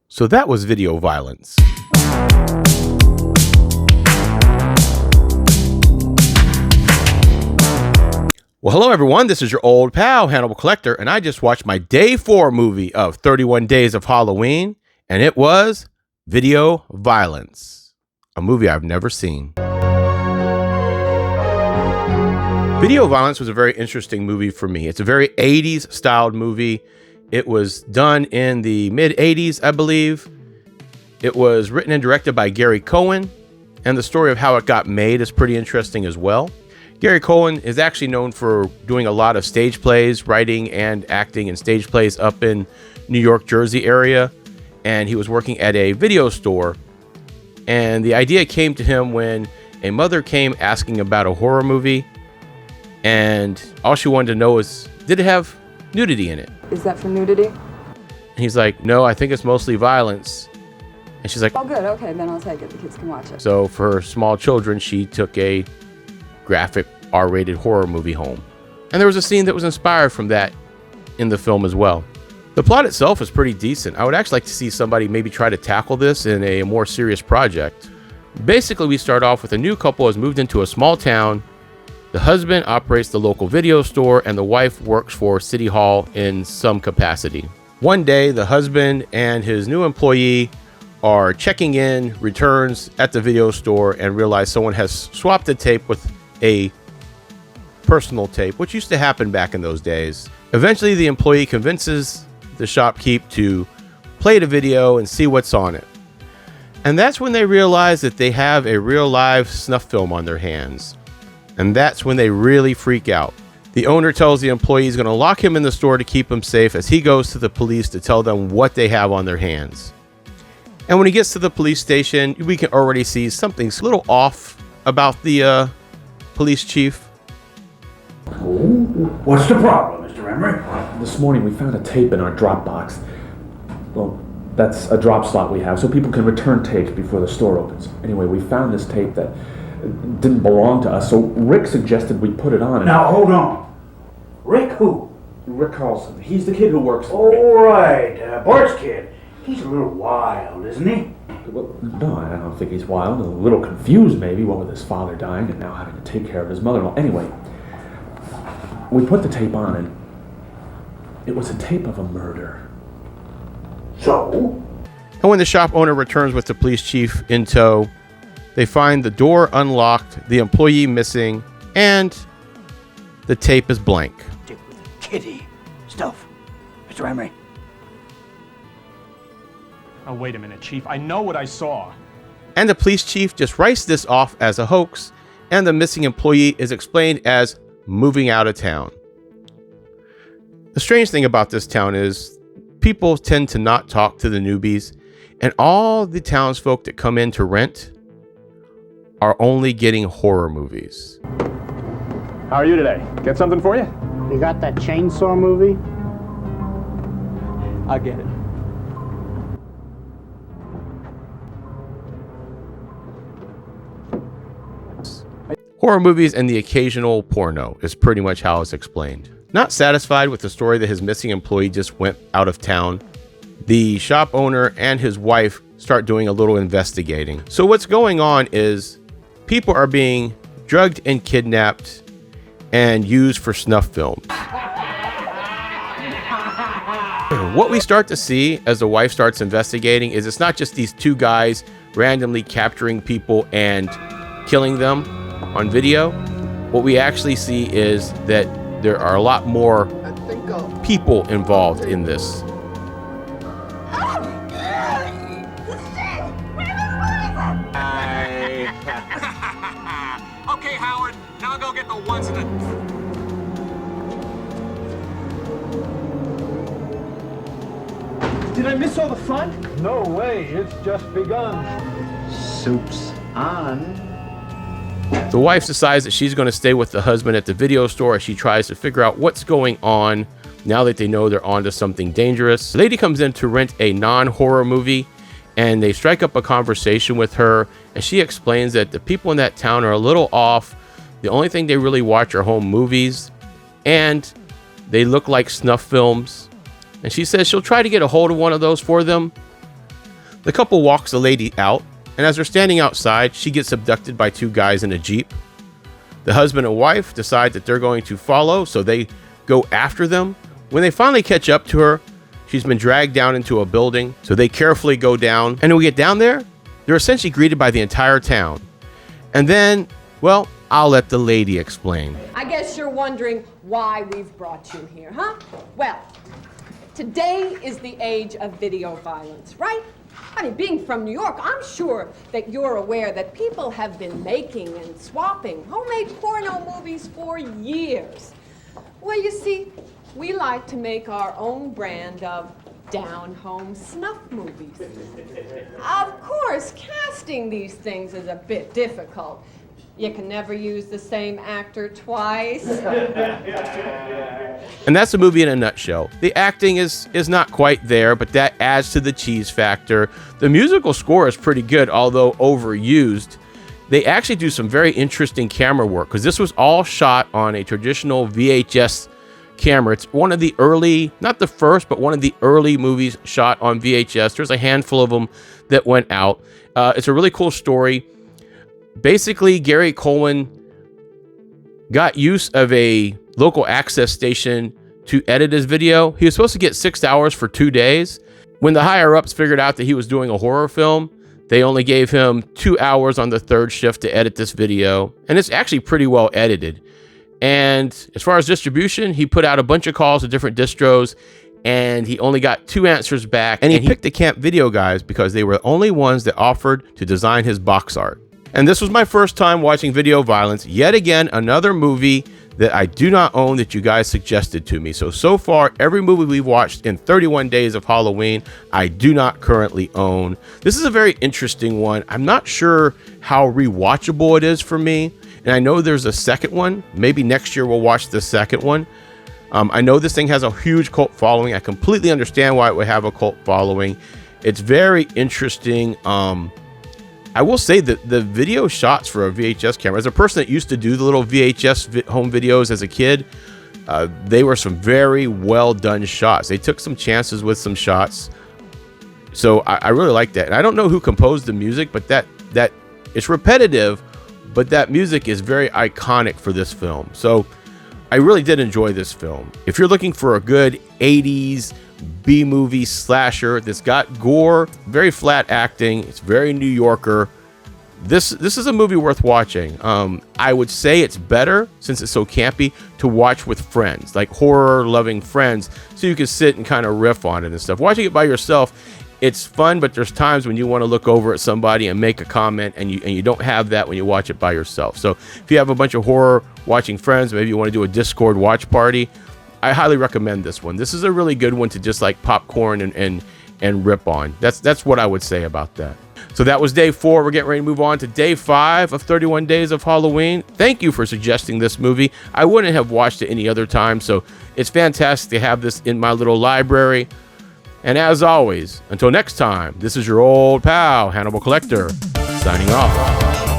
So that was video violence. Well, hello everyone, this is your old pal, Hannibal Collector, and I just watched my Day 4 movie of 31 Days of Halloween, and it was Video Violence, a movie I've never seen. Video Violence was a very interesting movie for me. It's a very 80s styled movie. It was done in the mid-80s, I believe. It was written and directed by Gary Cohen, and the story of how it got made is pretty interesting as well. Gary Cohen is actually known for doing a lot of stage plays, writing and acting in stage plays up in New York, Jersey area. And he was working at a video store. And the idea came to him when a mother came asking about a horror movie. And all she wanted to know is, did it have nudity in it? Is that for nudity? And he's like, no, I think it's mostly violence. And she's like, oh, good. Okay, then I'll take it. The kids can watch it. So for her small children, she took a graphic R-rated horror movie home. And there was a scene that was inspired from that in the film as well. The plot itself is pretty decent. I would actually like to see somebody maybe try to tackle this in a more serious project. Basically, we start off with a new couple has moved into a small town. The husband operates the local video store and the wife works for City Hall in some capacity. One day, the husband and his new employee are checking in returns at the video store and realize someone has swapped the tape with a personal tape, which used to happen back in those days. Eventually, the employee convinces the shopkeep to play the video and see what's on it. And that's when they realize that they have a real live snuff film on their hands. And that's when they really freak out. The owner tells the employee he's going to lock him in the store to keep him safe as he goes to the police to tell them what they have on their hands. And when he gets to the police station, we can already see something's a little off about the police chief. What's the problem, Mr. Emery? This morning we found a tape in our drop box. Well, that's a drop slot we have so people can return tapes before the store opens. Anyway, we found this tape that didn't belong to us, so Rick suggested we put it on. Now, hold on. Rick who? Rick Carlson. He's the kid who works for me. Oh, right. Bart's kid. He's a little wild, isn't he? Well, no, I don't think he's wild. A little confused, maybe, what with his father dying and now having to take care of his mother-in-law. Anyway, we put the tape on, and it was a tape of a murder. So? And when the shop owner returns with the police chief in tow, they find the door unlocked, the employee missing, and the tape is blank. Stick with the kitty stuff, Mr. Emery. Oh, wait a minute, Chief. I know what I saw. And the police chief just writes this off as a hoax, and the missing employee is explained as moving out of town. The strange thing about this town is people tend to not talk to the newbies, and all the townsfolk that come in to rent are only getting horror movies. How are you today? Get something for you? You got that chainsaw movie? I'll get it. Horror movies and the occasional porno is pretty much how it's explained. Not satisfied with the story that his missing employee just went out of town, the shop owner and his wife start doing a little investigating. So what's going on is people are being drugged and kidnapped and used for snuff films. What we start to see as the wife starts investigating is it's not just these two guys randomly capturing people and killing them on video. What we actually see is that there are a lot more people involved in this. Okay, Howard, now go get the ones in the... Did I miss all the fun? No way, it's just begun. Soup's on. The wife decides that she's going to stay with the husband at the video store as she tries to figure out what's going on now that they know they're onto something dangerous. The lady comes in to rent a non-horror movie, and they strike up a conversation with her, and she explains that the people in that town are a little off. The only thing they really watch are home movies, and they look like snuff films, and she says she'll try to get a hold of one of those for them. The couple walks the lady out, and as they're standing outside, she gets abducted by two guys in a Jeep. The husband and wife decide that they're going to follow, so they go after them. When they finally catch up to her, she's been dragged down into a building, so they carefully go down. And when we get down there, they're essentially greeted by the entire town. And then, well, I'll let the lady explain. I guess you're wondering why we've brought you here, huh? Well, today is the age of video violence, right? I mean, being from New York, I'm sure that you're aware that people have been making and swapping homemade porno movies for years. Well, you see, we like to make our own brand of down-home snuff movies. Of course, casting these things is a bit difficult. You can never use the same actor twice. And that's the movie in a nutshell. The acting is not quite there, but that adds to the cheese factor. The musical score is pretty good, although overused. They actually do some very interesting camera work, because this was all shot on a traditional VHS camera. It's one of the early, not the first, but one of the early movies shot on VHS. There's a handful of them that went out. It's a really cool story. Basically, Gary Coleman got use of a local access station to edit his video. He was supposed to get 6 hours for 2 days. When the higher-ups figured out that he was doing a horror film, they only gave him 2 hours on the third shift to edit this video. And it's actually pretty well edited. And as far as distribution, he put out a bunch of calls to different distros, and he only got 2 answers back. And he picked the Camp Video guys because they were the only ones that offered to design his box art. And this was my first time watching Video Violence. Yet again, another movie that I do not own that you guys suggested to me. So far, every movie we've watched in 31 days of Halloween, I do not currently own. This is a very interesting one. I'm not sure how rewatchable it is for me. And I know there's a second one. Maybe next year we'll watch the second one. I know this thing has a huge cult following. I completely understand why it would have a cult following. It's very interesting. I will say that the video shots for a VHS camera, as a person that used to do the little VHS home videos as a kid, they were some very well done shots. They took some chances with some shots. So I really like that. And I don't know who composed the music, but that it's repetitive, but that music is very iconic for this film. So I really did enjoy this film. If you're looking for a good 80s B-movie slasher that's got gore, very flat acting, it's very New Yorker, this is a movie worth watching. I would say it's better, since it's so campy, to watch with friends, like horror-loving friends, so you can sit and kind of riff on it and stuff. Watching it by yourself, it's fun, but there's times when you want to look over at somebody and make a comment, and you don't have that when you watch it by yourself. So if you have a bunch of horror watching friends, maybe you want to do a Discord watch party, I highly recommend this one. This is a really good one to just like popcorn and rip on. That's what I would say about that. So that was day 4. We're getting ready to move on to day 5 of 31 Days of Halloween. Thank you for suggesting this movie. I wouldn't have watched it any other time, so it's fantastic to have this in my little library. And as always, until next time, this is your old pal, Hannibal Collector, signing off.